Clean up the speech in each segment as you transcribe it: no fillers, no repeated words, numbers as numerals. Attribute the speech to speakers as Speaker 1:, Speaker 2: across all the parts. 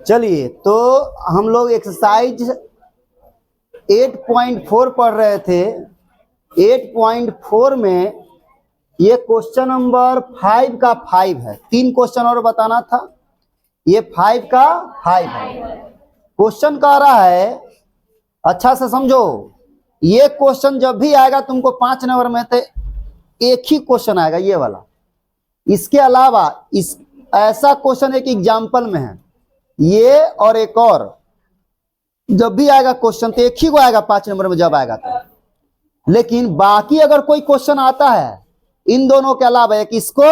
Speaker 1: चलिए, तो हम लोग एक्सरसाइज 8.4 पढ़ रहे थे। 8.4 में ये क्वेश्चन नंबर 5 का 5 है। 3 क्वेश्चन और बताना था, ये 5 का 5 है। क्वेश्चन कह रहा है, अच्छा से समझो, ये क्वेश्चन जब भी आएगा तुमको 5 नंबर में तो एक ही क्वेश्चन आएगा, ये वाला। इसके अलावा इस ऐसा क्वेश्चन एक एग्जाम्पल में है, ये और एक और जब भी आएगा क्वेश्चन तो एक ही को आएगा 5 नंबर में जब आएगा तो। लेकिन बाकी अगर कोई क्वेश्चन आता है इन दोनों के अलावा, एक इसको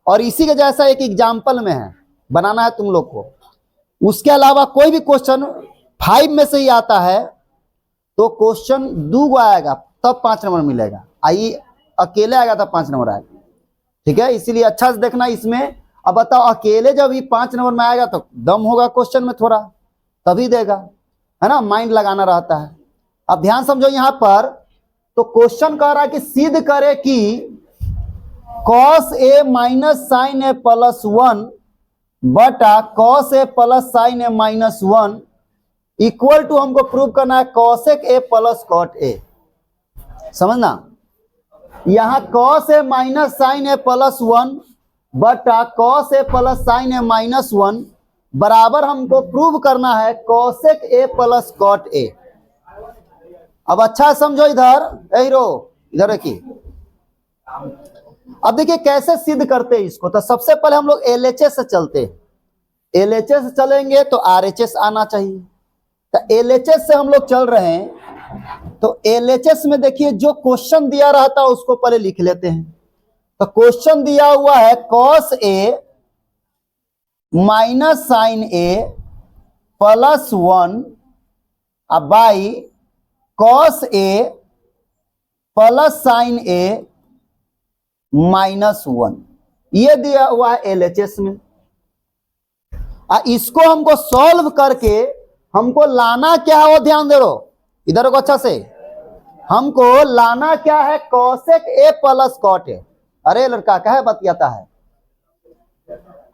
Speaker 1: और इसी के जैसा एक एग्जाम्पल में है, बनाना है तुम लोग को, उसके अलावा कोई भी क्वेश्चन 5 में से ही आता है तो क्वेश्चन 2 को आएगा तब 5 नंबर मिलेगा। आइए, अकेले आएगा तब 5 नंबर आएगा, ठीक है। इसीलिए अच्छा से देखना इसमें। अब बताओ, अकेले जब ये 5 नंबर में आएगा तो दम होगा क्वेश्चन में थोड़ा, तभी देगा, है ना, माइंड लगाना रहता है। अब ध्यान समझो यहां पर, तो क्वेश्चन कह रहा है कि सिद्ध करे कि cos a minus sine a plus 1 बटा cos a plus sine a minus 1 equal to, हमको प्रूव करना है cosec a plus cot a। समझना, यहां cos a minus sine a plus 1 बटा cos a plus sine a minus 1 बराबर हमको prove करना है cosec a plus cot a। अब अच्छा समझो, इधर हीरो, इधर रखिए। अब देखिए कैसे सिद्ध करते हैं इसको। तो सबसे पहले हम लोग LHS से चलते हैं। LHS से चलेंगे तो RHS आना चाहिए। तो LHS से हम लोग चल रहे हैं, तो LHS में देखिए जो क्वेश्चन दिया रहता है उसको पहले लिख लेते हैं। तो क्वेश्चन दिया हुआ है cos a minus sine a plus 1 by cos a plus sine a minus 1, ये दिया हुआ है LHS में। इसको हमको सॉल्व करके हमको लाना क्या है वो ध्यान दे लो, इधर को अच्छा से। हमको लाना क्या है, cosec a plus cot a। अरे लड़का कहे बतियाता है,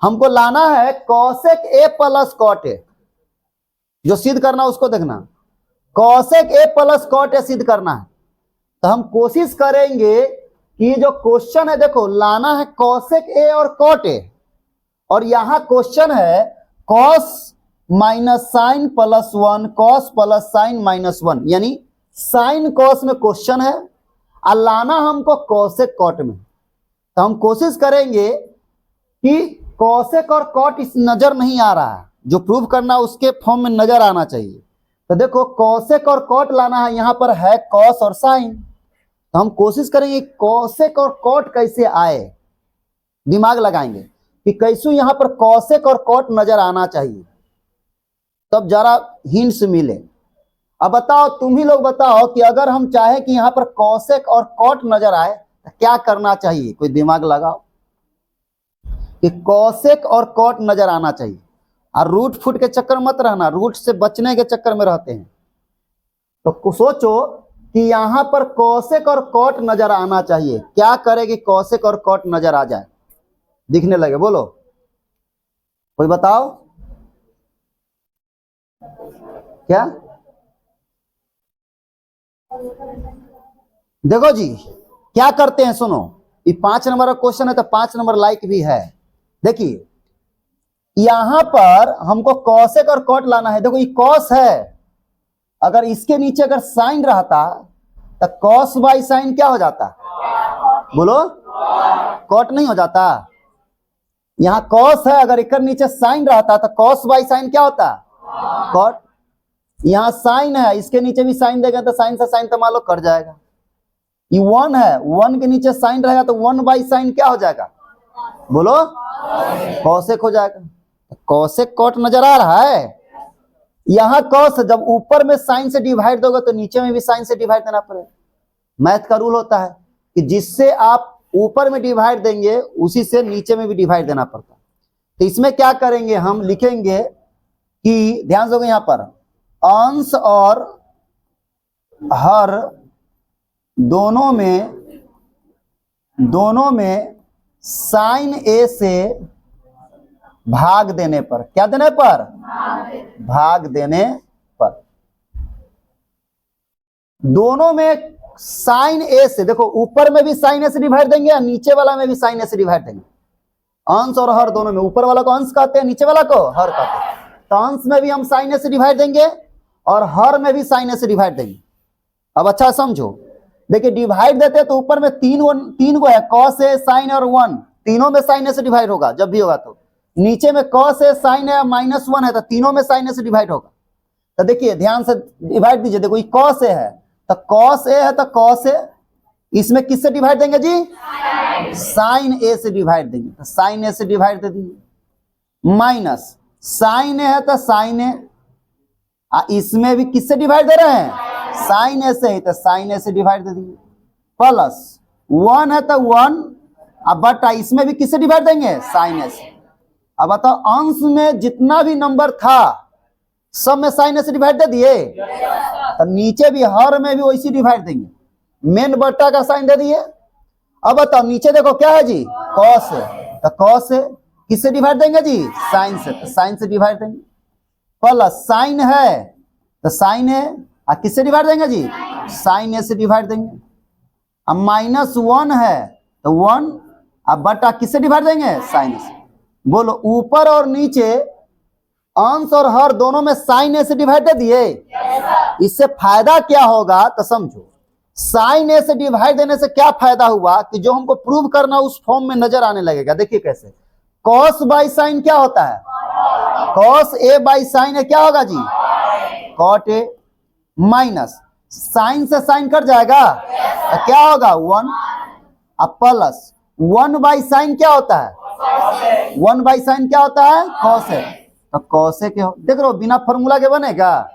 Speaker 1: हमको लाना है cosec a plus cot a। जो सिद्ध करना उसको देखना, cosec a plus cot a सिद्ध करना है। तो हम कोशिश करेंगे कि जो क्वेश्चन है, देखो लाना है cosec a और cot a, और यहां क्वेश्चन है cos minus sine plus 1 cos plus sine minus 1, यानी साइन cos में क्वेश्चन है और लाना हमको cosec cot में। तो हम कोशिश करेंगे कि cosec और cot इस नजर नहीं आ रहा है, जो प्रूव करना उसके फॉर्म में नजर आना चाहिए। तो देखो cosec और cot लाना है, यहां पर है cos और साइन। तो हम कोशिश करेंगे cosec और cot कैसे आए, दिमाग लगाएंगे कि कैसे यहां पर cosec और cot नजर आना चाहिए, तब जरा हिंट्स मिले। अब बताओ, तुम ही लोग बताओ कि अगर हम चाहे कि यहां पर cosec और cot नजर आए तो क्या करना चाहिए, कोई दिमाग लगाओ। कि cosec और cot नजर आना चाहिए, और रूट फुट के चक्कर मत रहना, रूट से बचने के चक्कर में रहते हैं। तो सोचो कि यहां पर cosec और cot नजर आना चाहिए, क्या करे कि cosec और cot नजर आ जाए, दिखने लगे, बोलो कोई बताओ क्या। देखो जी क्या करते हैं, सुनो, ये 5 नंबर का क्वेश्चन है तो 5 नंबर लाइक भी है। देखिए यहां पर हमको cosec और cot लाना है। देखो ये cos है, अगर इसके नीचे अगर साइन रहता तो cos बाई साइन क्या हो जाता, बोलो, cot नहीं हो जाता। यहां cos है, अगर एक नीचे साइन रहता तो cos बाई साइन क्या होता, cot। यहां साइन है, इसके नीचे भी साइन देगा तो साइन से साइन तो मान लो कट जाएगा। ये 1 है, 1 के नीचे साइन रहेगा तो 1 बाई साइन क्या हो जाएगा, बोलो, cosec हो जाएगा। cosec cot नजर आ रहा है। यहां cos, जब ऊपर में साइन से डिवाइड दोगे तो नीचे में भी साइन से डिवाइड देना पड़ेगा। मैथ का रूल होता है कि जिससे आप ऊपर में डिवाइड देंगे उसी से नीचे में भी डिवाइड देना पड़ता है। तो इसमें क्या करेंगे, हम लिखेंगे कि ध्यान दोगे यहां पर अंश और हर दोनों में दोनों में साइन ए से भाग देने पर, क्या देने पर, भाग देने पर, दोनों में साइन ए से, देखो ऊपर में भी साइन ए से डिवाइड देंगे और नीचे वाला में भी साइन ए से डिवाइड देंगे। अंश और हर दोनों में, ऊपर वाला को अंश कहते हैं, नीचे वाला को हर कहते हैं। तो अंश में भी हम साइन ए से डिवाइड देंगे और हर में भी साइन ए से डिवाइड देंगे। अब अच्छा समझो, देखिए डिवाइड देते हैं तो ऊपर में तीन को है, कॉस है, साइन और 1, तीनों में साइन ए से डिवाइड होगा जब भी होगा। तो नीचे में कॉस है, साइन है, -1 है, तो तीनों में साइन ए से डिवाइड होगा। तो देखिए ध्यान से डिवाइड दीजिए, देखो ये कॉस ए है तो कॉस ए है तो कॉस ए, इसमें किससे डिवाइड देंगे जी, साइन ए से डिवाइड देंगे, तो साइन ए से डिवाइड दे दीजिए। माइनस साइन ए है तो साइन ए, इसमें भी किससे डिवाइड दे रहे हैं, साइन ए से ही, तो साइन ए से डिवाइड दे दीजिए। प्लस 1 है तो 1, अब बटा इसमें भी किससे डिवाइड देंगे, साइन ए से। अब बताओ अंश में जितना भी नंबर था सब में साइन ए से डिवाइड दे दिए, तो नीचे भी हर में भी वैसी डिवाइड देंगे, मेन बट्टा का साइन दे दिए। अब बताओ नीचे देखो क्या है जी, कॉस है, तो कॉस है किससे डिवाइड देंगे जी, साइन से, तो साइन से डिवाइड देंगे। प्लस साइन है तो साइन है, किससे डिवाइड देंगे जी, साइन ए से डिवाइड देंगे। अब -1 है तो 1, अब बटा किससे डिवाइड देंगे, साइन से। बोलो ऊपर और नीचे अंश और हर दोनों में साइन ए से डिवाइड दे दिए। इससे फायदा क्या होगा तो समझो, साइन ए से डिवाइड देने से क्या फायदा हुआ कि जो हमको प्रूव करना उस फॉर्म में नजर आने लगेगा। देखिए कैसे, कॉस बाई साइन क्या होता है, कॉस ए बाई साइन है, क्या होगा जी, कॉट ए, माइनस साइन से साइन कट जाएगा तो क्या होगा 1, अब प्लस 1 बाई साइन क्या होता है, 1 बाई साइन क्या होता है, कॉस है, तो कॉस ए के हो। देख लो बिना फॉर्मूला के बनेगा,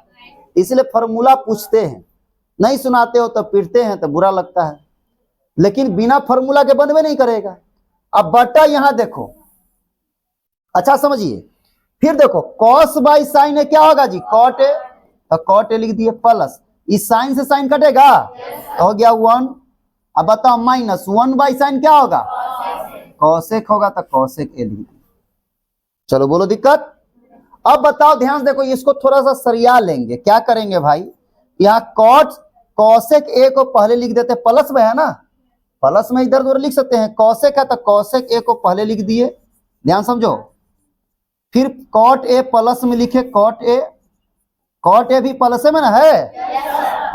Speaker 1: इसलिए फॉर्मूला पूछते हैं, नहीं सुनाते हो तो पीटते हैं तो बुरा लगता है, लेकिन बिना फॉर्मूला के बनवे नहीं करेगा। अब बटा यहां देखो, अच्छा समझिए, फिर देखो कॉस बाई साइन है क्या होगा जी, कॉट ए, तो कॉट ए लिख दिए, प्लस इस साइन से साइन कटेगा तो हो गया 1। अब बताओ -1 बाई साइन क्या होगा, कॉसेक होगा, तो कॉसेक ए लिख दिए। चलो बोलो दिक्कत। अब बताओ ध्यान से देखो, इसको थोड़ा सा सरिया लेंगे, क्या करेंगे भाई, यहाँ कॉट कॉसेक ए को पहले लिख देते, प्लस में है ना, प्लस में इधर उधर लिख सकते हैं, कॉसेक है तो कॉसेक ए को पहले लिख दिए, ध्यान समझो। फिर कॉट ए प्लस में लिखे, कॉट ए भी प्लस में ना है,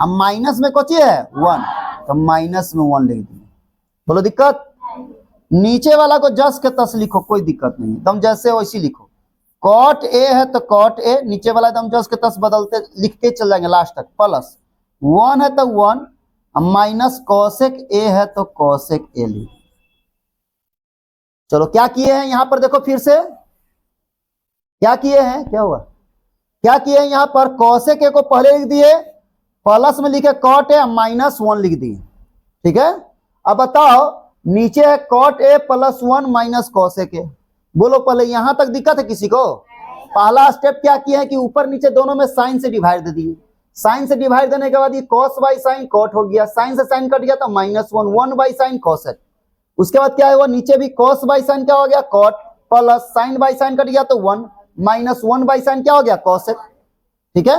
Speaker 1: अब माइनस में कौन है 1, तो माइनस में 1 लिख दिए। बोलो दिक्कत। नीचे वाला को जस के तस लिखो, कोई दिक्कत नहीं, एकदम जैसे वैसी लिखो। कॉट ए है तो कॉट ए, नीचे वाला एकदम जस के तस बदलते लिखते चल जाएंगे लास्ट तक। प्लस 1 है तो 1, माइनस कॉसेक ए है तो कॉसेक ए लिख। चलो क्या किए हैं यहां पर, देखो फिर से क्या किए हैं, क्या हुआ, क्या किए हैं यहाँ पर, कॉसेक ए को पहले लिख दिए, प्लस में लिखे कॉट ए, -1 लिख दिए, ठीक है। अब बताओ नीचे है cot a plus 1 minus cosec a. बोलो पहले यहां तक दिक्कत है किसी को। पहला स्टेप क्या किया है कि ऊपर नीचे दोनों में साइन से डिवाइड दे दिए, साइन से डिवाइड देने के बाद ये कॉस बाई साइन कॉट हो गया, साइन से साइन कट गया तो -1, 1 बाई साइन कॉसेक। उसके बाद क्या हुआ, नीचे भी कॉस बाई साइन क्या हो गया, cot, plus sine by sine cut गया तो 1, -1 बाई साइन क्या हो गया, कॉसेक, ठीक है।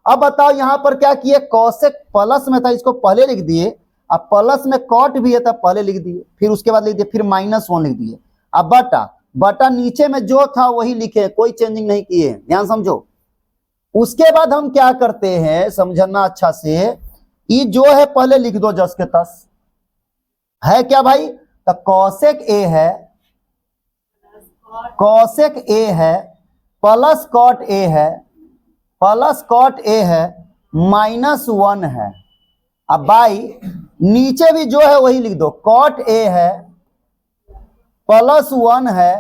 Speaker 1: अब बताओ यहां पर क्या किए, कॉसेक प्लस में था इसको पहले लिख दिए, अब प्लस में कॉट भी है तो पहले लिख दिए, फिर उसके बाद लिख दिए, फिर -1 लिख दिए। अब बटा नीचे में जो था वही लिखे, कोई चेंजिंग नहीं किए, ध्यान समझो। उसके बाद हम क्या करते हैं, समझना अच्छा से, ये जो है पहले लिख दो जस के तस, है क्या भाई, तो कॉसेक ए है, कॉसेक ए है, प्लस कॉट ए है, प्लस कॉट ए है, -1 है। अब भाई नीचे भी जो है वही लिख दो, कॉट ए है, +1 है,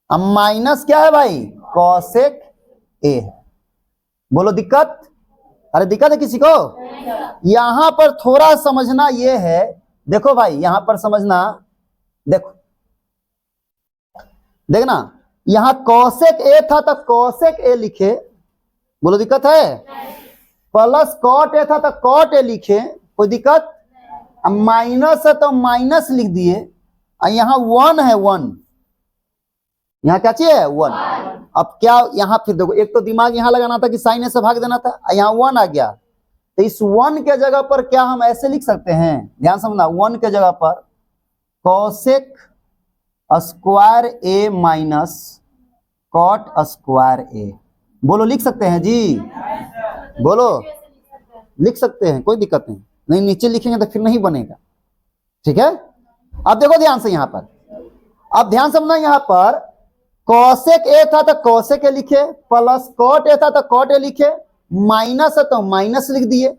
Speaker 1: अब माइनस क्या है भाई, कॉसेक ए है। बोलो दिक्कत, अरे दिक्कत है किसी को। यहां पर थोड़ा समझना ये है, देखो भाई यहां पर समझना, देखो देखना, यहां कॉसेक ए था तो कॉसेक ए लिखे, बोलो दिक्कत है। प्लस कॉट ए था तो कॉट ए लिखे, कोई दिक्कत। अब माइनस है तो माइनस लिख दिए, और यहाँ 1 है, 1 यहाँ क्या चाहिए 1। अब क्या यहाँ फिर देखो, एक तो दिमाग यहाँ लगाना था कि साइन से भाग देना था, यहाँ 1 आ गया, तो इस 1 के जगह पर क्या हम ऐसे लिख सकते हैं, ध्यान समझना, 1 के जगह पर cosec square A minus cot square a, बोलो लिख सकते हैं जी, बोलो लिख सकते हैं, कोई दिक्कत नहीं, नहीं नीचे लिखेंगे तो फिर नहीं बनेगा, ठीक है। अब देखो ध्यान से यहाँ पर, अब ध्यान समझना, यहाँ पर कोसेक ए था तो कोसेक ए लिखे, प्लस कॉट ए था तो कॉट ए लिखे, माइनस है तो माइनस लिख दिए,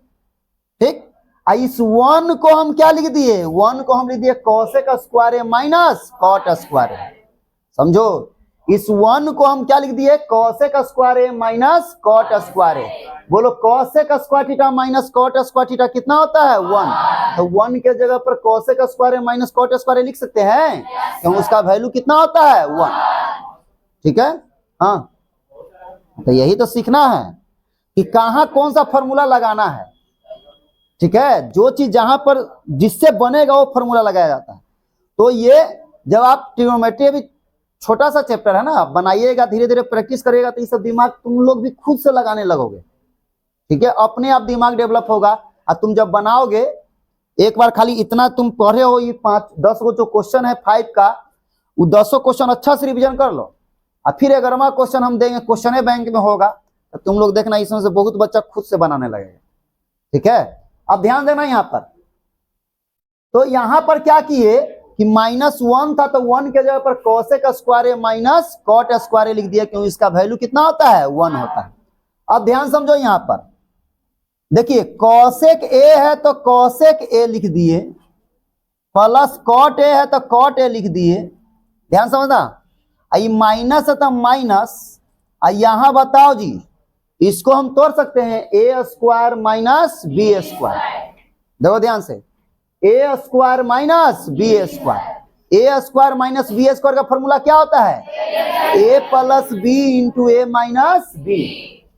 Speaker 1: ठीक। इस 1 को हम क्या लिख दिए, 1 को हम लिख दिए cosec square A minus cot square a, समझो, इस 1 को हम क्या लिख दिए, cosec square A minus cot square a, बोलो cosec square theta minus cot square theta कितना होता है 1, तो 1 के जगह पर cosec square A minus cot square a लिख सकते हैं, क्यों उसका वैल्यू कितना होता है 1, ठीक है। हाँ, तो यही तो सीखना है कि कहाँ कौन सा फॉर्मूला लगाना है, ठीक है, जो चीज जहां पर जिससे बनेगा वो फॉर्मूला लगाया जाता है। तो ये जब आप ट्रिग्नोमेट्री, अभी छोटा सा चैप्टर है ना, बनाइएगा, धीरे धीरे प्रैक्टिस करिएगा तो ये सब दिमाग तुम लोग भी खुद से लगाने लगोगे, ठीक है, अपने आप दिमाग डेवलप होगा। और तुम जब बनाओगे, एक बार खाली इतना तुम पढ़े हो, ये 5-10 को जो क्वेश्चन है 5 का, वो 10 क्वेश्चन अच्छा से रिविजन कर लो, और फिर 11वां क्वेश्चन हम देंगे, क्वेश्चन बैंक में होगा, तो तुम लोग देखना इसमें से बहुत बच्चा खुद से बनाने लगेगा, ठीक है। अब ध्यान देना यहाँ पर, तो यहाँ पर क्या किए कि -1 था तो 1 के जगह पर cosec square A minus cot square a लिख दिया, क्यों इसका वैल्यू कितना होता है 1 होता है। अब ध्यान समझो, यहाँ पर देखिए कोसेक ए है तो कोसेक ए लिख दिए, प्लस कॉट ए है तो कॉट ए लिख दिए, ध्यान समझना, ये माइनस है तो माइनस, यहां बताओ जी, इसको हम तोड़ सकते हैं, ए स्क्वायर माइनस बी स्क्वायर, देखो ध्यान से, ए स्क्वायर माइनस बी स्क्वायर, ए स्क्वायर माइनस बी स्क्वायर का फॉर्मूला क्या होता है, ए plus B into A minus B,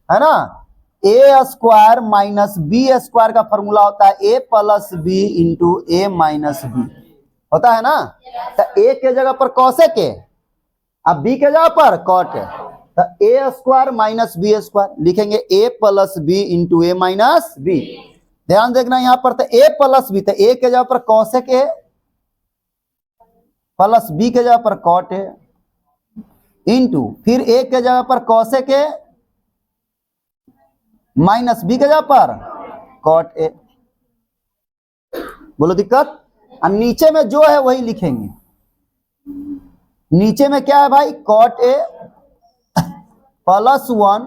Speaker 1: है ना, ए स्क्वायर माइनस बी स्क्वायर का फॉर्मूला होता है ए plus B into A minus B, होता है ना। तो ए के जगह पर कोसेक है, अब बी के जगह पर कॉट है, तो ए स्क्वायर माइनस बी स्क्वायर लिखेंगे, ए plus B into A minus B, ध्यान देखना यहाँ पर, तो ए प्लस बी, तो ए के जगह पर कोसेक ए प्लस बी के जगह पर कॉट ए इंटू फिर ए के जगह पर कोसेक ए माइनस बी के जगह पर कॉट ए, बोलो दिक्कत। और नीचे में जो है वही लिखेंगे, नीचे में क्या है भाई, cot a plus 1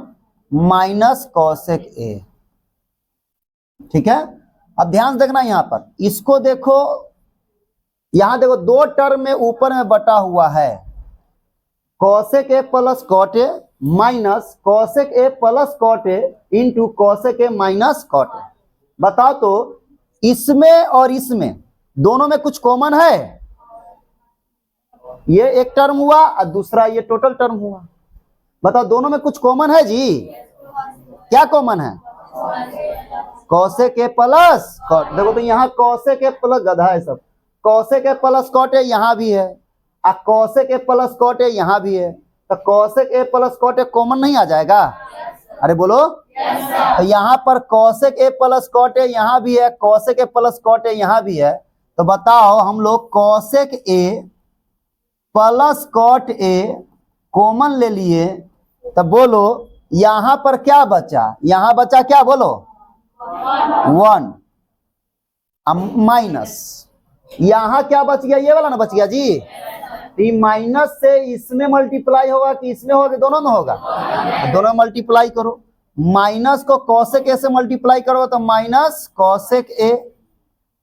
Speaker 1: minus cosec a, ठीक है। अब ध्यान देखना यहाँ पर, इसको देखो, यहां देखो 2 टर्म में ऊपर में बटा हुआ है, cosec a plus cot a minus cosec a plus cot a into cosec a minus cot a. बताओ तो इसमें और इसमें दोनों में कुछ कॉमन है, ये एक टर्म हुआ और दूसरा ये टोटल टर्म हुआ, बताओ दोनों में कुछ कॉमन है जी, क्या कॉमन है, कोसेक ए प्लस कॉट, देखो तो यहाँ कोसेक ए प्लस, गधा है सब, कोसेक ए प्लस कॉट ए यहाँ भी है, और कोसेक ए प्लस कॉट ए यहाँ भी है, तो cosec a plus cot a common नहीं आ जाएगा, अरे बोलो, तो यहाँ पर कोसेक ए प्लस कॉट ए यहाँ भी है, कोसेक ए प्लस कॉट ए यहाँ भी है, तो बताओ हम लोग cosec a plus cot a common ले लिए, तो बोलो यहां पर क्या बचा, यहां बचा क्या, बोलो 1 माइनस, यहां क्या बच गया, ये वाला ना बच गया जी, माइनस से इसमें मल्टीप्लाई होगा कि इसमें होगा, दोनों में होगा, दोनों मल्टीप्लाई करो, माइनस को कोसेक ए से मल्टीप्लाई करो तो माइनस कोसेक ए,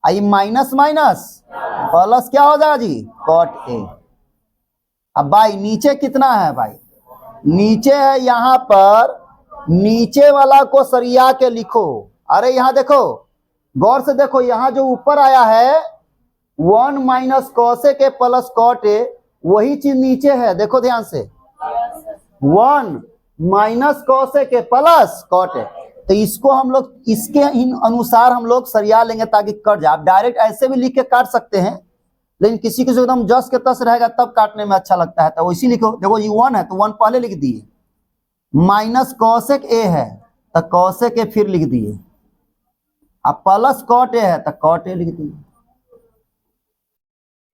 Speaker 1: आई माइनस माइनस प्लस क्या हो जाएगा जी, कॉट ए। अब भाई नीचे कितना है भाई, नीचे है, यहां पर नीचे वाला को सरिया के लिखो, अरे यहां देखो, गौर से देखो, यहां जो ऊपर आया है 1 minus cosec a plus cot a, वही चीज नीचे है, देखो ध्यान से, 1 minus cosec a plus cot a, तो इसको हम लोग इसके अनुसार हम लोग सरिया लेंगे ताकि कट जाए। आप डायरेक्ट ऐसे भी लिख के काट सकते हैं, लेकिन किसी किसी एकदम जस के तस रहेगा तब काटने में अच्छा लगता है, तो वैसे लिखो। देखो ये 1 है तो 1 पहले लिख दिए, माइनस कॉसेक ए है तो कॉसेक ए फिर लिख दिए, अब प्लस कॉट ए है तो कॉट ए लिख दिए।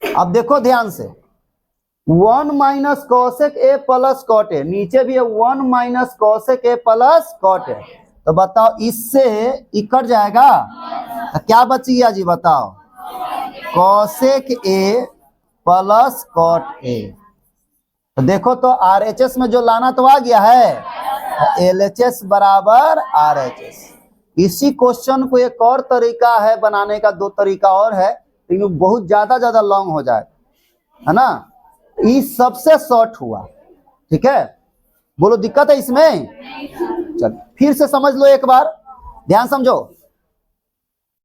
Speaker 1: अब देखो ध्यान से, 1 minus cosec A plus cot a, नीचे भी है 1 minus cosec A plus cot a. तो बताओ इससे ये कट जाएगा तो क्या बचिए जी, बताओ cosec A plus cot a. तो देखो तो आरएचएस में जो लाना तो आ गया है, एलएचएस बराबर आरएचएस। इसी क्वेश्चन को एक और तरीका है बनाने का, 2 तरीका और है, लेकिन बहुत ज्यादा लॉन्ग हो जाए, है ना। ये सबसे शॉर्ट हुआ, ठीक है। बोलो दिक्कत है इसमें? चल फिर से समझ लो एक बार, ध्यान समझो।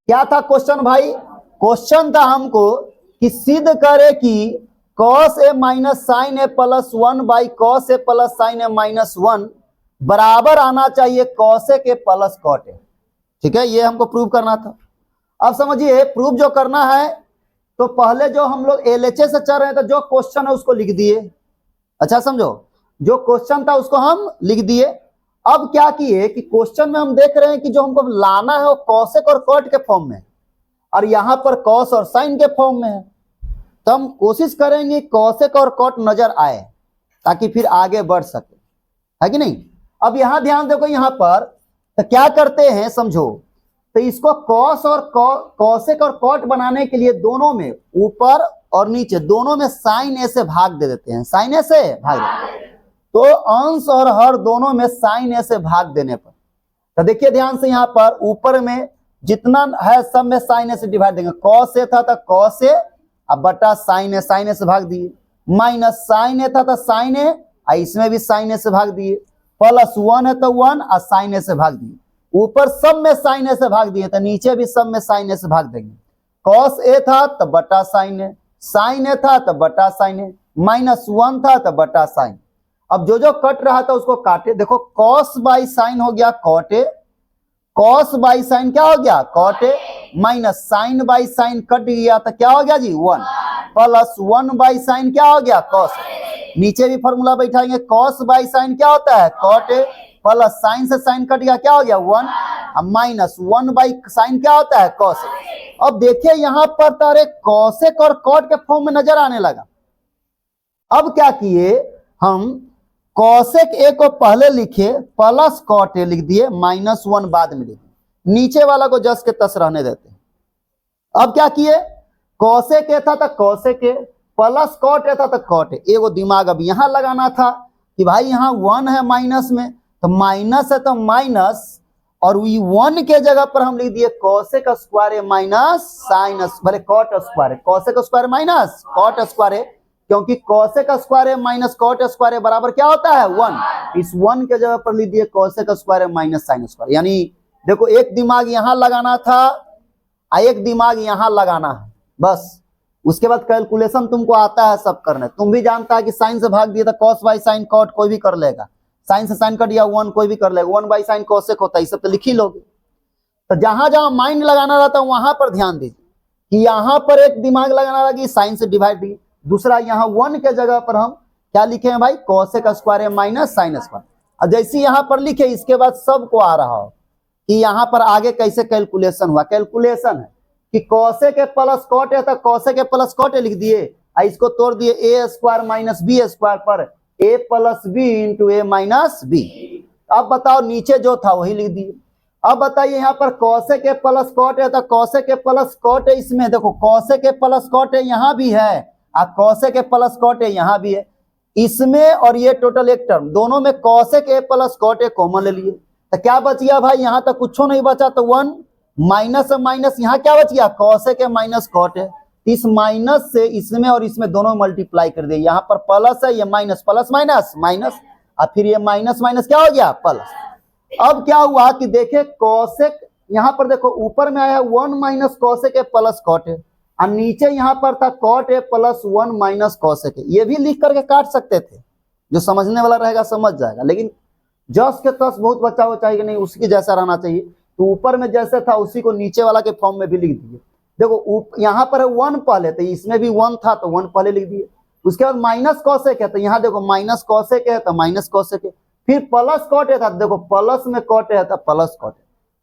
Speaker 1: क्या था क्वेश्चन भाई? क्वेश्चन था हमको कि सिद्ध करे कि cos a minus sine a plus 1 by cos a plus sine a minus 1 बराबर आना चाहिए cosec A plus cot a, ठीक है। ये हमको प्रूव करना था। अब समझिए प्रूव जो करना है, तो पहले जो हम लोग एलएचएस से चल रहे हैं तो जो क्वेश्चन है उसको लिख दिए। अच्छा समझो, जो क्वेश्चन था उसको हम लिख दिए। अब क्या किए कि क्वेश्चन में हम देख रहे हैं कि जो हमको लाना है वो कॉसेक और कॉट के फॉर्म में, और यहां पर कॉस और साइन के फॉर्म में है। तो हम कोशिश करेंगे कॉसेक और कॉट नजर आए ताकि फिर आगे बढ़ सके, है कि नहीं। अब यहां ध्यान देखो, यहां पर तो क्या करते हैं समझो, तो इसको कॉस और कॉसेक और कॉट बनाने के लिए दोनों में, ऊपर और नीचे दोनों में साइन ए से भाग दे देते हैं, साइन ए से भाग देते हैं। तो अंश और हर दोनों में साइन ए से भाग देने पर, तो देखिए ध्यान से, यहां पर ऊपर में जितना है सब में साइन ए से डिवाइड देंगे। कॉस ए था तो कॉस ए, अब बटा साइन ए से भाग दिए, माइनस साइन ए था तो साइन ए, इसमें भी साइन ए से भाग दिए, प्लस 1 है तो 1 और साइन ए से भाग दिए। ऊपर सब में साइन ए से भाग दिए तो नीचे भी सब में साइन ए से भाग देंगे। कॉस ए था तो बटा साइन ए था तो बटा साइन ए, माइनस 1 था तो बटा साइन। अब जो जो कट रहा था उसको काटे। देखो कॉस बाई साइन हो गया cot a, cos by sine क्या हो गया cot a, minus sine by sine cut गया तो क्या हो गया जी 1, प्लस 1 बाई साइन क्या हो गया कॉस। नीचे भी फॉर्मूला बैठाएंगे, कॉस बाई साइन क्या होता है कॉट ए, प्लस साइन से साइन कट गया क्या हो गया 1, अब माइनस 1 बाई साइन क्या होता है कॉस। अब देखिए यहां पर तारे कॉसेक और कॉट के फॉर्म में नजर आने लगा। अब क्या किए हम, कॉसेक ए को पहले लिखे, प्लस कॉट ए लिख दिए, माइनस 1 बाद में लिख दिए, नीचे वाला को जस के तस रहने देते। अब क्या किए, कॉसेक ए था तो कॉसेक ए, प्लस कॉट ए था तो कॉट ए। एगो दिमाग अब यहां लगाना था कि भाई यहाँ 1 है माइनस में, तो माइनस है तो माइनस, और 1 के जगह पर हम लिख दिए कॉसेक स्क्वायर ए माइनस साइन, भले cot square, cosec square minus cot square, क्योंकि cosec square minus cot square बराबर क्या होता है 1। इस 1 के जगह पर लिख दिए cosec square minus sine square. यानी देखो एक दिमाग यहां लगाना था, एक दिमाग यहां लगाना है, बस। उसके बाद कैलकुलेशन तुमको आता है सब करने, तुम भी जानता है कि साइन से भाग दिया था कॉस बाई साइन कॉट कोई भी कर लेगा, साइन से साइन कट दिया 1 कोई भी कर लेगा, 1 बाई साइन कॉसेक होता है, सब तो लिख ही लोगे। तो जहां जहां माइंड लगाना रहता है वहां पर ध्यान दीजिए कि यहां पर एक दिमाग लगाना रहा कि साइन से डिवाइड दिए, दूसरा यहाँ 1 के जगह पर हम क्या लिखे हैं भाई cosec square minus sine square. अब जैसे यहाँ पर लिखे इसके बाद सबको आ रहा हो कि यहाँ पर आगे कैसे कैलकुलेशन हुआ। कैलकुलेशन है कि कॉसेक ए प्लस कॉट ए था, cosec A plus cot A लिख दिए, इसको तोड़ दिए A square minus B square पर A plus B into A minus B. अब बताओ नीचे जो था वही लिख दिए। अब बताइए यहाँ पर कॉसेक ए प्लस कॉट ए था, cosec A plus cot A, इसमें देखो कॉसेक ए प्लस कॉट ए यहाँ भी है, कॉसेक ए प्लस कॉट ए यहाँ भी है, इसमें और ये टोटल एक टर्म, दोनों में cosec A plus cot a common ले लिए, तो क्या बच गया भाई यहाँ तक कुछ नहीं बचा, तो 1 माइनस माइनस यहाँ क्या बच गया cosec A minus cot a. इस माइनस से इसमें और इसमें दोनों मल्टीप्लाई कर दिए, यहाँ पर प्लस है, ये माइनस, प्लस माइनस माइनस, और फिर ये माइनस माइनस क्या हो गया प्लस। अब क्या हुआ कि देखे कॉसेक, यहाँ पर देखो ऊपर में आया 1 minus cosec A plus cot a, और नीचे यहाँ पर था cot a plus 1 minus cosec a. ये भी लिख करके काट सकते थे, जो समझने वाला रहेगा समझ जाएगा, लेकिन जस के तस बहुत बच्चा हो चाहिए कि नहीं उसकी जैसा रहना चाहिए, तो ऊपर में जैसे था उसी को नीचे वाला के फॉर्म में भी लिख दिए। देखो यहाँ पर है 1 पहले, तो इसमें भी 1 था तो 1 पहले लिख दिए। उसके बाद माइनस कॉसेक है, तो यहाँ देखो माइनस कॉसेक है तो माइनस कॉसेक है। फिर प्लस कॉट है था, देखो प्लस में कॉट है तो प्लस कॉट है।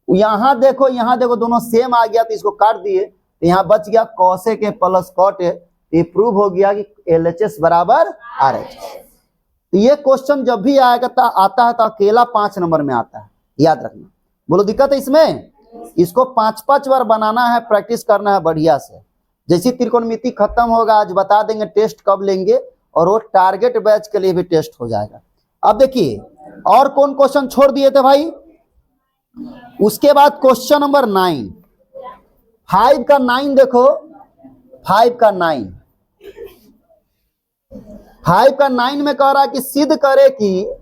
Speaker 1: यहाँ देखो दोनों सेम आ गया तो इसको काट दिए, तो यहाँ बच गया कॉसेक है प्लस कॉट है। ये प्रूव हो गया कि LHS बराबर RHS। तो ये क्वेश्चन जब भी आएगा आता है तो अकेला 5 नंबर में आता है, याद रखना। बोलो दिक्कत है इसमें? इसको 5-5 बार बनाना है, प्रैक्टिस करना है बढ़िया से। जैसी त्रिकोणमिति खत्म होगा आज बता देंगे टेस्ट कब लेंगे, और वो टारगेट बैच के लिए भी टेस्ट हो जाएगा। अब देखिए और कौन क्वेश्चन छोड़ दिए थे भाई। उसके बाद क्वेश्चन नंबर 9, 5 का 9 देखो, 5 का 9 में कह रहा है कि सिद्ध करे कि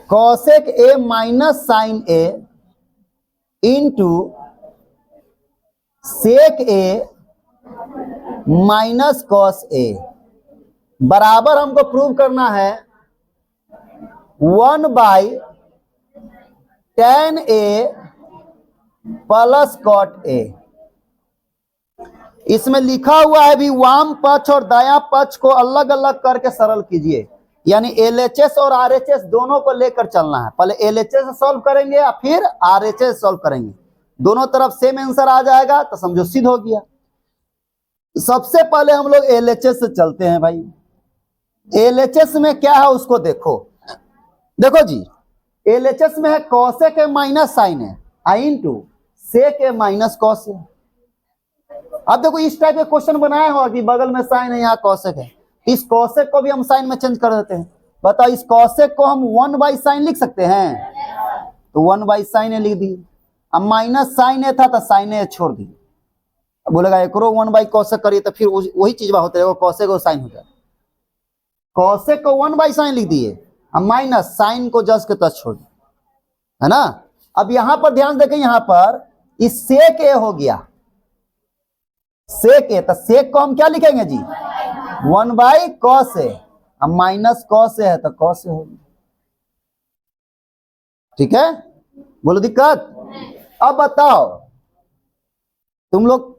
Speaker 1: cosec A minus sine A into sec A minus cos A बराबर हमको प्रूव करना है 1/tan A plus cot A. इसमें लिखा हुआ है भी वाम पक्ष और दायां पक्ष को अलग अलग करके सरल कीजिए, यानी LHS और RHS दोनों को लेकर चलना है। पहले LHS सॉल्व करेंगे या फिर RHS सॉल्व करेंगे, दोनों तरफ सेम आंसर आ जाएगा तो समझो सिद्ध हो गया। सबसे पहले हम लोग LHS से चलते हैं भाई। LHS में क्या है उसको देखो जी, LHS में है कॉसेक ए माइनस साइन है into sec A minus cos है। अब देखो इस टाइप के क्वेश्चन बनाया हो कि बगल में साइन है यहाँ कॉसेक है, इस कॉसेक को भी हम साइन में चेंज कर देते हैं। बताओ इस कॉसेक को हम 1/sin लिख सकते हैं, तो 1/sin लिख दी। अब माइनस साइन ए था तो साइन ए छोड़ दी, अब बोलेगा एकरो 1/cosec करिए तो फिर वही चीज होते रहेगा, कॉसेक को साइन हो जाए। कॉसेक को 1/sin लिख दिए, अब माइनस साइन को जस के तस छोड़ दिए, है ना। अब यहां पर ध्यान देखें, यहां पर इस सेक ए हो गया, सेक ए, तो सेक को हम क्या लिखेंगे जी 1/cos ए, अब माइनस cos ए है तो cos ए होगी। ठीक है, बोलो दिक्कत। अब बताओ तुम लोग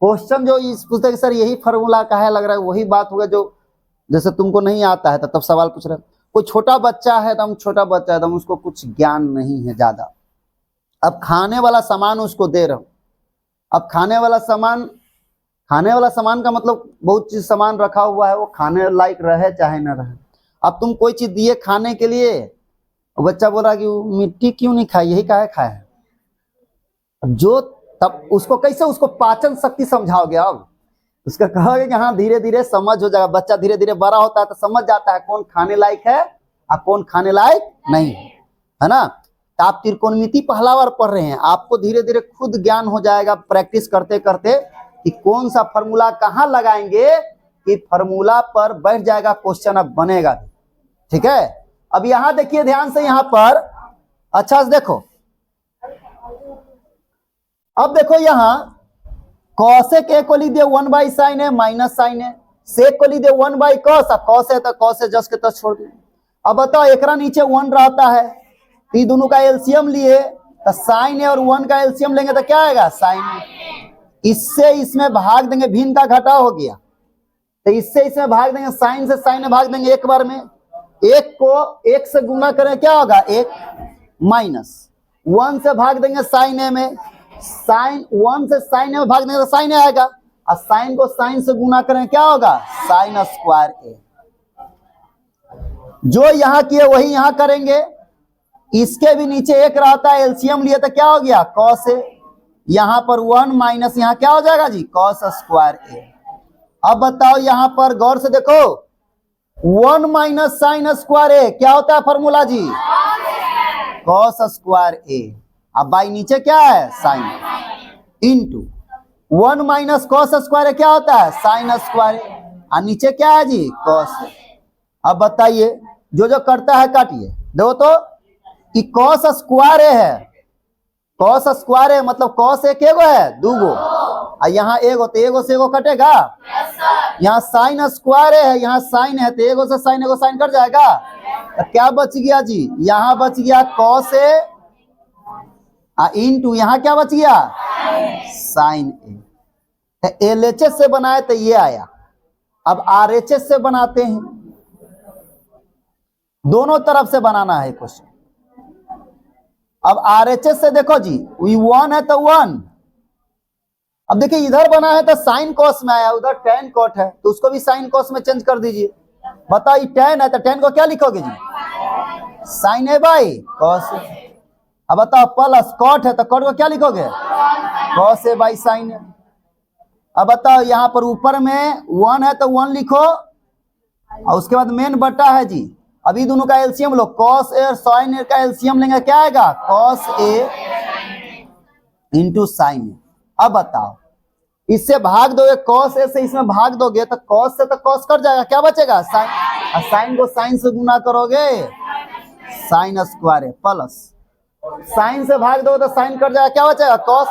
Speaker 1: क्वेश्चन जो इस पूछते सर यही फॉर्मूला का है, लग रहा है वही बात होगा जो जैसे तुमको नहीं आता है तब सवाल पूछ रहे। कोई छोटा बच्चा है तो हम उसको कुछ ज्ञान नहीं है ज्यादा, अब खाने वाला सामान उसको दे रहा हूं। अब खाने वाला सामान का मतलब बहुत चीज सामान रखा हुआ है, वो खाने लायक रहे चाहे न रहे। अब तुम कोई चीज दिए खाने के लिए, बच्चा बोला कि मिट्टी क्यों नहीं खाई, यही काहे खाए। जो तब उसको कैसे उसको पाचन शक्ति समझाओगे, अब उसका कहोगे कि हाँ धीरे धीरे समझ हो जाएगा। बच्चा धीरे धीरे बड़ा होता है तो समझ जाता है कौन खाने लायक है और कौन खाने लायक नहीं है ना। तो आप त्रिकोणमिति पहला बार पढ़ रहे हैं, आपको धीरे धीरे खुद ज्ञान हो जाएगा प्रैक्टिस करते करते कि कौन सा फॉर्मूला कहाँ लगाएंगे कि फॉर्मूला पर बैठ जाएगा क्वेश्चन, अब बनेगा भी। ठीक है, अब यहां देखिए ध्यान से, यहां पर अच्छा से देखो। अब देखो यहां कॉसेक ए को लिख दिया 1/sin है माइनस साइन है, सेक को लिख दिया 1/cos, cos है तो cos है जस के तस छोड़ दिया। अब बताओ एकरा नीचे 1 रहता है, तो ये दोनों का एलसीएम लिए तो साइन है और 1 का एलसीएम लेंगे तो क्या आएगा साइन है। इससे इसमें भाग देंगे, भिन्न का घटा हो गया, तो इससे इसमें भाग देंगे, साइन से साइन में भाग देंगे एक बार में। एक को एक से गुना करें क्या होगा 1, माइनस 1 से भाग देंगे साइन ए में, साइन 1 से साइन ए में भाग देंगे तो साइन ए आएगा, और साइन को साइन से गुना करें क्या होगा साइन स्क्वायर ए। जो यहां किए वही यहां करेंगे। इसके भी नीचे 1 रहता है, एलसीएम लिए तो क्या हो गया कॉस ए, यहां पर 1 माइनस यहां क्या हो जाएगा जी कॉस स्क्वायर ए। अब बताओ यहां पर गौर से देखो 1 माइनस साइन स्क्वायर ए क्या होता है फॉर्मूला जी कॉस स्क्वायर ए। अब बाई नीचे क्या है sine, into 1 minus cos square A क्या होता है साइन स्क्वायर ए, और नीचे क्या है जी कॉस ए। अब बताइए जो जो करता है काटिए, देखो तो कि कॉस स्क्वायर ए है, कॉस स्क्वायर है मतलब कॉस एक एगो है दूगो, और यहाँ एगो तो एगो से एगो कटेगा, यहाँ साइन स्क्वायर है, यहाँ साइन है, तो एगो से साइन कट जाएगा। तो क्या बच गया जी, यहाँ बच गया कॉस ए इंटू यहाँ क्या बच गया साइन ए। एलएचएस से बनाए तो ये आया। अब आरएचएस से बनाते हैं, दोनों तरफ से बनाना है क्वेश्चन। अब आरएचएस से देखो जी, 1 है तो 1। अब देखिए इधर बना है तो साइन कॉस में आया, उधर टेन कॉट है तो उसको भी साइन कॉस में चेंज कर दीजिए। बताओ ये टेन है तो टेन को क्या लिखोगे जी, साइन ए बाई कॉस। अब बताओ प्लस कॉट है तो कॉट को क्या लिखोगे, कॉस ए बाई साइन ए। अब बताओ यहाँ पर ऊपर में 1 है तो 1 लिखो, और उसके बाद मेन बटा है जी। अभी दोनों का एलसीएम लो, कॉस ए और साइन ए का एलसीएम लेंगे, क्या आएगा कॉस ए इंटू साइन ए। अब बताओ इससे भाग दोगे, कॉस ए से इसमें भाग दोगे तो कॉस से तो कॉस कट जाएगा, क्या बचेगा साइन, और साइन को साइन से गुना करोगे साइन स्क्वायर ए, प्लस साइन से भाग दोगे तो साइन कट जाएगा, क्या बचेगा कॉस,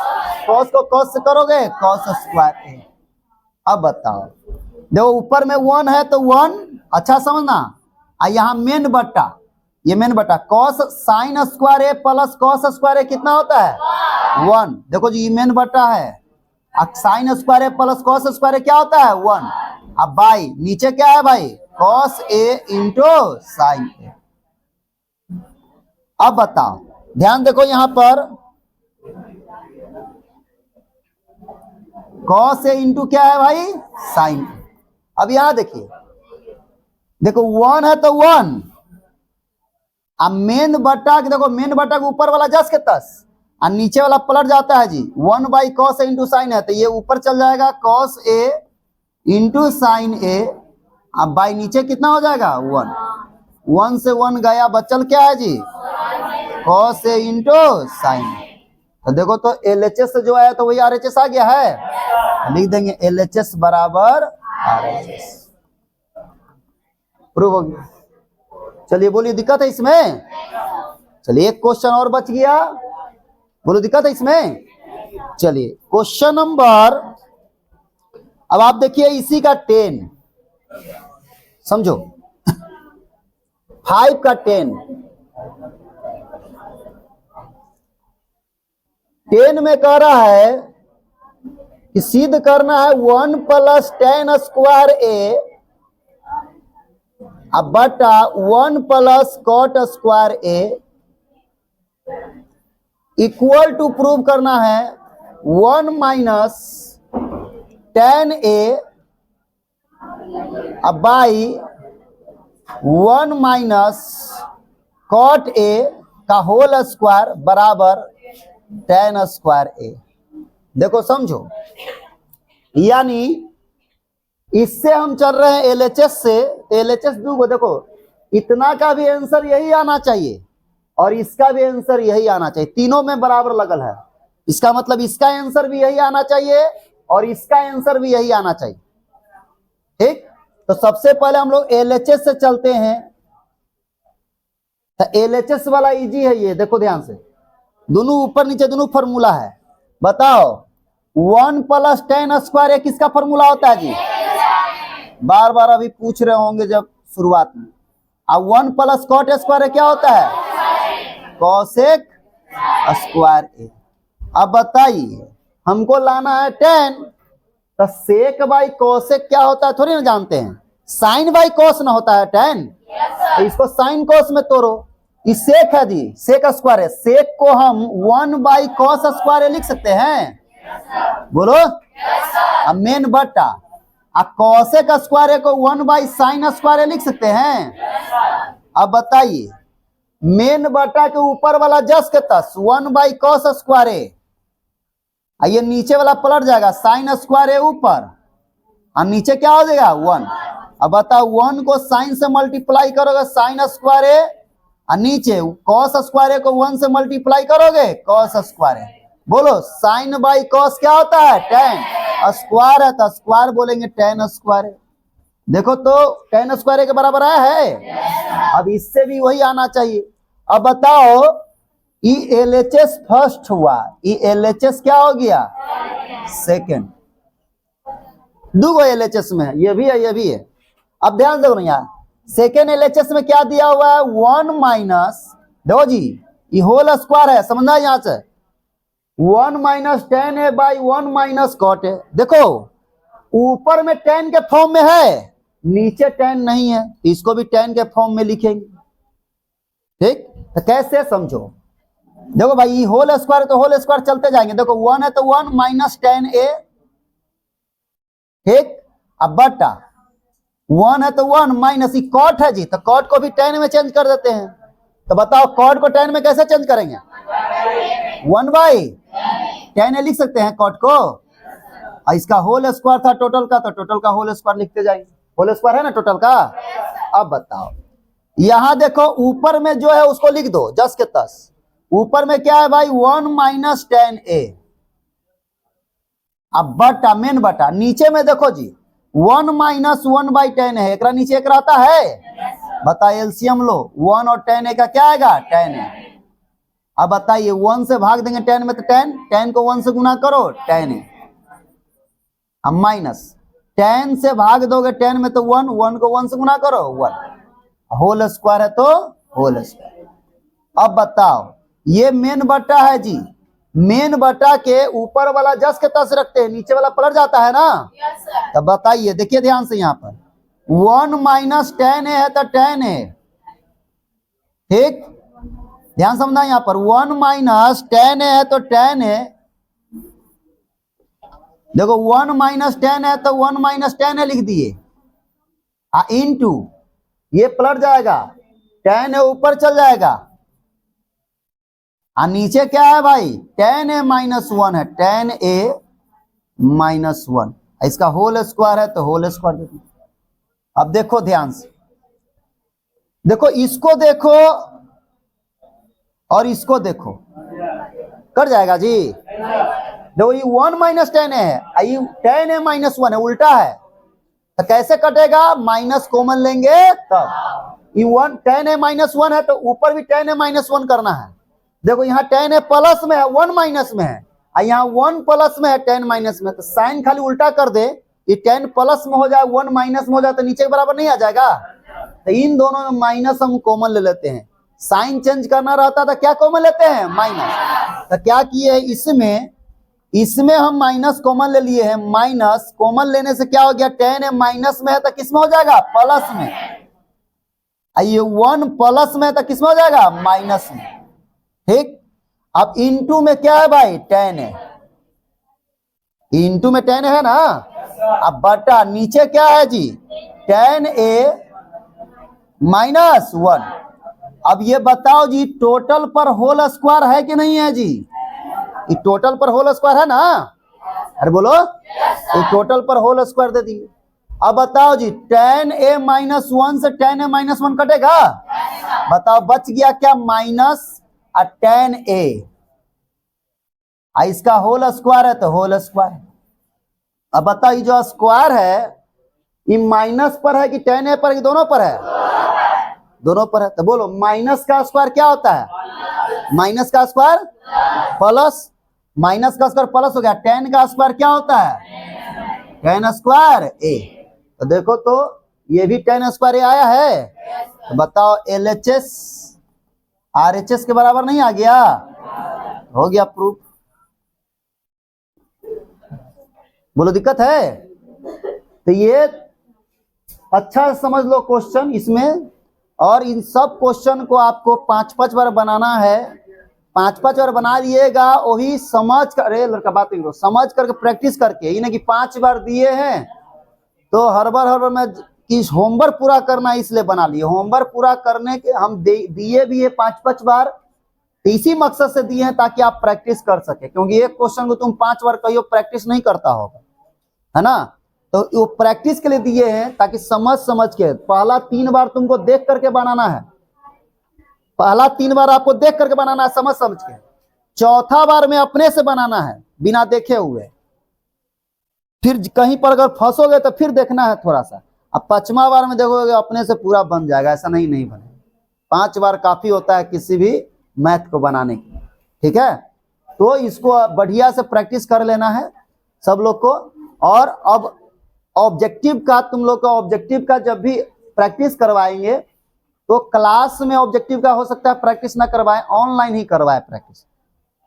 Speaker 1: कॉस को कॉस से करोगे कॉस स्क्वायर ए। अब बताओ देखो ऊपर में 1 है तो 1, अच्छा समझना, और यहाँ मेन बट्टा, ये मेन बट्टा कॉस साइन स्क्वायर ए प्लस कॉस स्क्वायर ए कितना होता है 1। देखो जी ये मेन बट्टा है, अब sine square A plus cos square A क्या होता है 1। अब बाई नीचे क्या है भाई कॉस ए इंटू साइन ए। अब बताओ ध्यान देखो यहाँ पर कॉस ए इंटू क्या है भाई साइन ए। अब यहां देखिए, देखो 1 है तो 1, अब मेन बट्टा देखो, मेन बट्टा के ऊपर वाला जस के तस और नीचे वाला पलट जाता है जी, 1 by cos A into sine है तो ये ऊपर चल जाएगा कॉस ए इंटू साइन ए। अब बाई नीचे कितना हो जाएगा 1, 1 से 1 गया, बचल क्या है जी कॉस ए इंटू साइन ए। तो देखो तो एलएचएस से जो आया तो वही आरएचएस आ गया है, लिख देंगे एलएचएस बराबर आरएचएस। प्रूव हो गया। चलिए बोलिए दिक्कत है इसमें, चलिए एक क्वेश्चन और बच गया, बोलो दिक्कत है इसमें। चलिए क्वेश्चन नंबर, अब आप देखिए इसी का 10 समझो, 5 का 10 में कह रहा है कि सिद्ध करना है 1 प्लस टेन स्क्वायर ए अब बटा 1 plus cot square a equal to prove करना है 1 माइनस टेन ए अब बाई 1 माइनस कॉट ए का होल स्क्वायर बराबर टेन स्क्वायर ए। देखो समझो, यानी इससे हम चल रहे हैं एलएचएस से, एलएचएस दूगो, देखो इतना का भी आंसर यही आना चाहिए और इसका भी आंसर यही आना चाहिए, तीनों में बराबर लगल है। इसका मतलब इसका आंसर भी यही आना चाहिए और इसका आंसर भी यही आना चाहिए। ठीक, तो सबसे पहले हम लोग एलएचएस से चलते हैं। तो एलएचएस वाला इजी है ये, देखो ध्यान से, दोनों ऊपर नीचे दोनों फॉर्मूला है। बताओ 1 प्लस टेन स्क्वायर ए किसका फॉर्मूला होता है जी, बार बार अभी पूछ रहे होंगे जब शुरुआत में। अब 1 प्लस कॉट स्क्वायर ए क्या होता है कॉसेक स्क्वायर ए। अब बताइए हमको लाना है 10, तो सेक बाई कोसेक क्या होता है थोड़ी ना जानते हैं, साइन बाई कोस ना होता है 10, तो इसको साइन कोस में तोड़ो, इस सेक है जी, सेक स्क्वायर है, सेक को हम 1 बाई कॉस स्क्वायर ए लिख सकते हैं, बोलो अब मेन बट्टा, अब कॉसेक स्क्वायर ए को 1 बाई साइन स्क्वायर ए लिख सकते हैं। अब बताइए मेन बट्टा के ऊपर वाला जस के तस 1 बाई कॉस स्क्वायर ए, ये नीचे वाला पलट जाएगा साइन स्क्वायर ए ऊपर और नीचे क्या हो जाएगा 1। अब बताओ 1 को साइन से मल्टीप्लाई करोगे साइन स्क्वायर ए और नीचे कॉस स्क्वायर ए को 1 से मल्टीप्लाई करोगे कॉस स्क्वायर ए। बोलो साइन बाई कॉस क्या होता है 10, स्क्वायर है तो स्क्वायर बोलेंगे 10 स्क्वायर ए। देखो तो 10 स्क्वायर ए के बराबर आया है। अब इससे भी वही आना चाहिए। अब बताओ ई एलएचएस फर्स्ट हुआ, ई एलएचएस क्या हो गया सेकंड। 2 LHS में है, ये भी है ये भी है। अब ध्यान दो ना, सेकेंड LHS में क्या दिया हुआ है, 1 माइनस, देखो जी ये होल स्क्वायर है, समझना यहां से 1 माइनस टेन है बाई 1 माइनस कॉट है। देखो ऊपर में 10 के फॉर्म में है, नीचे 10 नहीं है, इसको भी 10 के फॉर्म में लिखेंगे। ठीक, तो कैसे समझो, देखो भाई होल स्क्वायर है तो होल स्क्वायर चलते जाएंगे। देखो 1 है तो 1 माइनस 10a, ठीक, अब बटा 1 है तो 1 माइनस कॉट है जी, तो कॉट को भी 10 में चेंज कर देते हैं। तो बताओ कॉट को 10 में कैसे चेंज करेंगे, 1 बाई 10 लिख सकते हैं कॉट को। इसका होल स्क्वायर था टोटल का, तो टोटल का होल स्क्वायर लिखते जाएंगे, होल स्क्वायर है ना टोटल का। अब बताओ यहां देखो ऊपर में जो है उसको लिख दो जस के तस, ऊपर में क्या है भाई 1 माइनस 10a, अब बटा मेन बटा, नीचे में देखो जी 1 माइनस 1 बाई 10 है, एक नीचे एक रहता है, बता एलसीएम लो, 1 और 10a का क्या आएगा 10 है। अब बताइए 1 से भाग देंगे 10 में तो 10 को 1 से गुना करो 10 है, अब माइनस 10 से भाग दोगे 10 में तो 1 को 1 से गुना करो 1, होल स्क्वायर है तो होल स्क्वायर। अब बताओ ये मेन बटा है जी, मेन बटा के ऊपर वाला जस के तस रखते हैं, नीचे वाला पलट जाता है ना। तो बताइए देखिए ध्यान से, यहाँ पर 1 माइनस 10 है तो 10 है, ठीक, ध्यान समझना, यहाँ पर 1 माइनस 10 है तो 10 है। देखो 1 माइनस 10 है तो 1 माइनस 10 है लिख दिए, इनटू ये पलट जाएगा, 10 है ऊपर चल जाएगा, नीचे क्या है भाई 10a माइनस 1 है, 10a माइनस 1, इसका होल स्क्वायर है तो होल स्क्वायर देखो। अब देखो ध्यान से, देखो इसको देखो और इसको देखो, कर जाएगा जी। देखो ये 1 माइनस 10 है, ये 10a माइनस 1 है, उल्टा है, तो कैसे कटेगा, माइनस कॉमन लेंगे तब। ये 10a माइनस 1 है तो ऊपर भी 10a माइनस 1 करना है। देखो यहाँ 10a प्लस में है 1 माइनस में है, यहाँ 1 प्लस में है 10 माइनस में, तो साइन खाली उल्टा कर दे, ये 10 प्लस में हो जाए 1 माइनस में हो जाए तो नीचे के बराबर नहीं आ जाएगा। तो इन दोनों में माइनस हम कॉमन ले लेते हैं, साइन चेंज करना रहता था क्या कॉमन लेते हैं माइनस, तो क्या किए इसमें हम माइनस कॉमन ले लिए हैं, माइनस कॉमन लेने से क्या हो गया 10 माइनस में है तो किस में हो जाएगा प्लस में, ये 1 प्लस में है तो किस में हो जाएगा माइनस में, ठीक। अब इनटू में क्या है भाई 10 है, इनटू में 10 है ना, अब बटा नीचे क्या है जी 10a माइनस 1। अब ये बताओ जी टोटल पर होल स्क्वायर है कि नहीं है जी, ये टोटल पर होल स्क्वायर है ना, अरे बोलो, ये टोटल पर होल स्क्वायर दे दिए। अब बताओ जी 10a माइनस 1 से 10a माइनस 1 कटेगा, बताओ बच गया क्या माइनस 10a, इसका होल स्क्वायर है तो होल स्क्वायर। अब बताओ ये जो स्क्वायर है ये माइनस पर है कि 10a पर, कि दोनों पर है, दोनों पर है, तो बोलो माइनस का स्क्वायर क्या होता है, माइनस का स्क्वायर प्लस, माइनस का स्क्वायर प्लस हो गया, 10 का स्क्वायर क्या होता है 10 स्क्वायर a, तो देखो तो ये भी 10 स्क्वायर आया है, तो बताओ LHS RHS के बराबर नहीं आ गया, हो गया प्रूफ। बोलो दिक्कत है, तो ये अच्छा समझ लो क्वेश्चन इसमें, और इन सब क्वेश्चन को आपको 5-5 बार बनाना है, 5-5 बार बना लिएगा, वही समझ कर, अरे लड़का बात करो, समझ करके प्रैक्टिस करके, ये ना कि 5 बार दिए हैं तो हर बार में इस होमवर्क पूरा करना इसलिए बना लिए, होमवर्क पूरा करने के हम दिए भी है 5-5 बार, इसी मकसद से दिए हैं ताकि आप प्रैक्टिस कर सके, क्योंकि एक क्वेश्चन को तुम 5 बार कहियो प्रैक्टिस नहीं करता होगा, है ना, तो वो प्रैक्टिस के लिए दिए हैं ताकि समझ के, पहला 3 बार तुमको देख करके बनाना है, पहला 3 बार आपको देख करके बनाना है समझ के, चौथा बार में अपने से बनाना है बिना देखे हुए, फिर कहीं पर अगर फंसोगे तो फिर देखना है थोड़ा सा, अब 5वां बार में देखोगे अपने से पूरा बन जाएगा, ऐसा नहीं बने, 5 बार काफी होता है किसी भी मैथ को बनाने के, ठीक है। तो इसको बढ़िया से प्रैक्टिस कर लेना है सब लोग को, और अब ऑब्जेक्टिव का, तुम लोग का ऑब्जेक्टिव का जब भी प्रैक्टिस करवाएंगे तो क्लास में ऑब्जेक्टिव का हो सकता है प्रैक्टिस ना करवाएं, ऑनलाइन ही करवाएं प्रैक्टिस।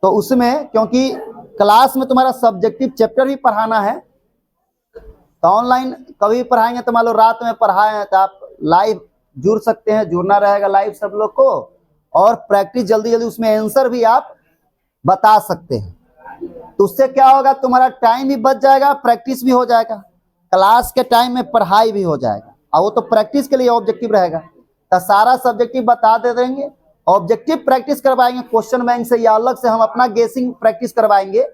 Speaker 1: तो उसमें क्योंकि क्लास में तुम्हारा सब्जेक्टिव चैप्टर भी पढ़ाना है, तो ऑनलाइन कभी पढ़ाएंगे तो मान लो रात में पढ़ाए हैं तो आप लाइव जुड़ सकते हैं, जुड़ना रहेगा लाइव सब लोग को, और प्रैक्टिस जल्दी जल्दी उसमें आंसर भी आप बता सकते हैं। तो उससे क्या होगा, तुम्हारा टाइम भी बच जाएगा, प्रैक्टिस भी हो जाएगा, क्लास के टाइम में पढ़ाई भी हो जाएगा। और वो तो प्रैक्टिस के लिए ऑब्जेक्टिव रहेगा, तो सारा सब्जेक्टिव बता दे देंगे, ऑब्जेक्टिव प्रैक्टिस करवाएंगे क्वेश्चन बैंक से, या अलग से हम अपना गेसिंग प्रैक्टिस करवाएंगे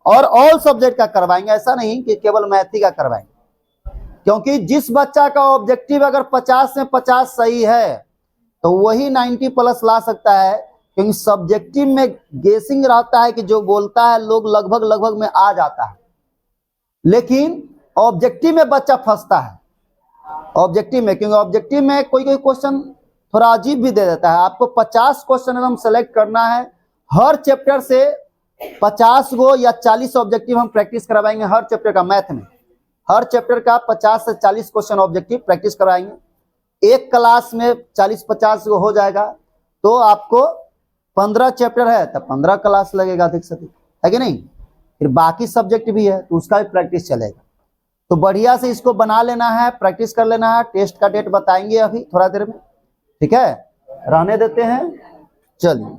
Speaker 1: और ऑल सब्जेक्ट का करवाएंगे। ऐसा नहीं कि केवल मैथ ही का करवाएंगे, क्योंकि जिस बच्चा का ऑब्जेक्टिव अगर 50 में 50 सही है तो वही 90 प्लस ला सकता है, क्योंकि सब्जेक्टिव में गेसिंग रहता है कि जो बोलता है लोग लगभग में आ जाता है, लेकिन ऑब्जेक्टिव में बच्चा फंसता है। ऑब्जेक्टिव में, क्योंकि ऑब्जेक्टिव में कोई क्वेश्चन थोड़ा अजीब भी दे देता है। आपको 50 क्वेश्चन एकदम सेलेक्ट करना है, हर चैप्टर से 50 गो या 40 ऑब्जेक्टिव हम प्रैक्टिस करवाएंगे हर चैप्टर का। मैथ में हर चैप्टर का 50 से 40 क्वेश्चन ऑब्जेक्टिव प्रैक्टिस कराएंगे। एक क्लास में 40-50 गो हो जाएगा, तो आपको 15 चैप्टर है तो 15 क्लास लगेगा अधिक से अधिक, है कि नहीं। फिर बाकी सब्जेक्ट भी है तो उसका भी प्रैक्टिस चलेगा। तो बढ़िया से इसको बना लेना है, प्रैक्टिस कर लेना है। टेस्ट का डेट बताएंगे अभी थोड़ा देर में, ठीक है, रहने देते हैं। चलिए